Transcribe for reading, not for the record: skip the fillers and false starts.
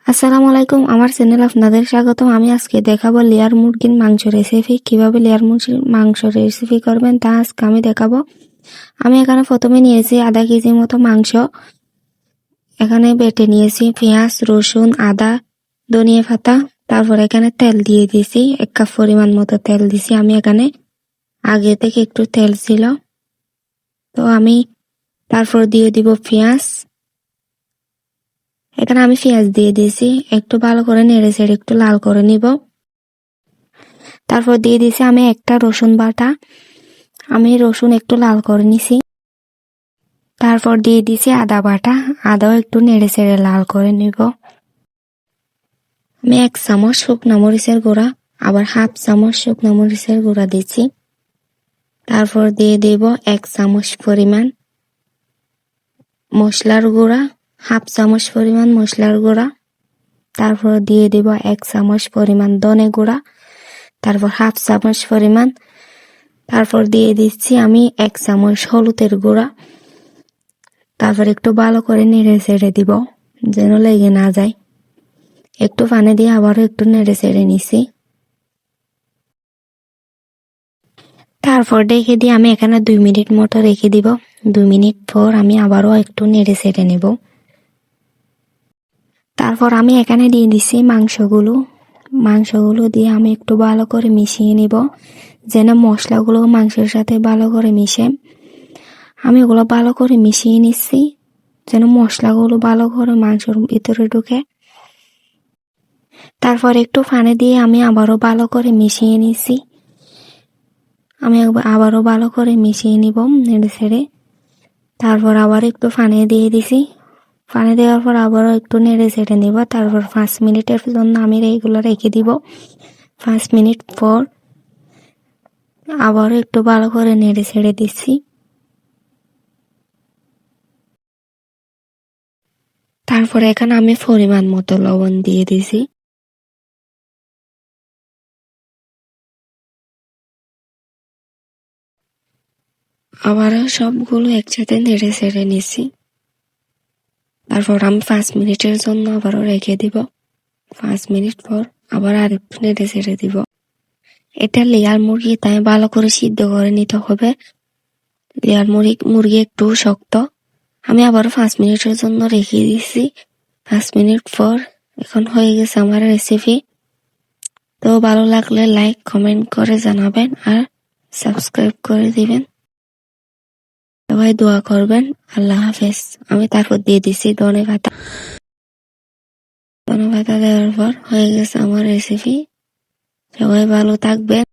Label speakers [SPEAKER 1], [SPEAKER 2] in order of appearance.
[SPEAKER 1] আসসালামু আলাইকুম, আমার চ্যানেল আপনাদের স্বাগতম। আমি আজকে দেখাবো লেয়ার মুরগির মাংস রেসিপি। কিভাবে লেয়ার মুরগির মাংস রেসিপি করবেন তা আজকে আমি দেখাবো। আমি এখানে প্রথমে নিয়েছি আধা কেজি মতো মাংস। এখানে বেটে নিয়েছি পেঁয়াজ, রসুন, আদা, ধনিয়া পাতা। তারপর এখানে তেল দিয়ে দিয়েছি, 1 কাপ পরিমাণ মতো তেল দিছি। আমি এখানে আগে থেকে একটু তেল ছিল, তো আমি তারপর দিয়ে দিব পেঁয়াজ। এখানে আমি পেঁয়াজ দিয়ে দিয়েছি, একটু ভালো করে নেড়ে চেড়ে একটু লাল করে নিব। তারপর দিয়ে দিয়েছি আমি একটা রসুন বাটা। আমি রসুন একটু লাল করে নিছি। তারপর দিয়ে দিয়েছি আদা বাটা। আদাও একটু নেড়ে চেড়ে লাল করে নিব। আমি 1 চামচ শুকনো মরিচের গুঁড়া, আবার 1/2 চামচ শুকনো মরিচের গুঁড়া দিচ্ছি। তারপর দিয়ে দেব 1 চামচ পরিমাণ মশলার গুঁড়া, 1/2 চামচ পরিমাণ মশলার গুঁড়া। তারপর দিয়ে দেব 1 চামচ পরিমাণ ধনে গুঁড়া, তারপর 1/2 চামচ পরিমাণ। তারপর দিয়ে দিচ্ছি আমি 1 চামচ হলুদের গুঁড়া। তারপর একটু ভালো করে নেড়ে চেড়ে দিব, যেন লেগে না যায়। একটু পানি দিয়ে আবারও একটু নেড়ে চেড়ে নিছি। তারপর ঢেকে দিয়ে আমি এখানে 2 মিনিট মতো রেখে দিব। 2 মিনিট পর আমি আবারও একটু নেড়ে চেড়ে নেব। তারপর আমি এখানে দিয়ে দিছি মাংসগুলো দিয়ে আমি একটু ভালো করে মিশিয়ে নিব, যেন মশলাগুলো মাংসের সাথে ভালো করে মিশে। আমি ওগুলো ভালো করে মিশিয়ে নিচ্ছি, যেন মশলাগুলো ভালো করে মাংসের ভিতরে ঢুকে। তারপর একটু পানি দিয়ে আমি আবারও ভালো করে মিশিয়ে নিচ্ছি। আমি আবারও ভালো করে মিশিয়ে নিব নেড়ে ছেড়ে। তারপর আবার একটু পানি দিয়ে দিছি। পানি দেওয়ার পর আবারও একটু নেড়ে ছেড়ে নিব। তারপর 5 মিনিটের জন্য আমি এইগুলো রেখে দিব। 5 মিনিট পর আবারও একটু ভালো করে নেড়ে ছেড়ে দিচ্ছি। তারপর এখানে আমি পরিমাণ মতো লবণ দিয়ে দিছি। আবারও সবগুলো একসাথে নেড়ে ছেড়ে নিছি। তারপর আমি 5 মিনিটের জন্য আবারও রেখে দিব। 5 মিনিট পর আবার আরেকটু নেড়ে ছেড়ে দিব। এটা লেয়ার মুরগি, তাই ভালো করে সিদ্ধ করে নিতে হবে। লেয়ার মুরগি একটু শক্ত। আমি আবারও 5 মিনিটের জন্য রেখে দিছি। 5 মিনিট পর এখন হয়ে গেছে আমার রেসিপি। তো ভালো লাগলে লাইক কমেন্ট করে জানাবেন আর সাবস্ক্রাইব করে দিবেন। সবাই দোয়া করবেন। আল্লাহ হাফেজ। আমি তারপর দিয়ে দিছি ধনে পাতা। ধনে পাতা দেওয়ার পর হয়ে গেছে আমার রেসিপি। সবাই ভালো থাকবেন।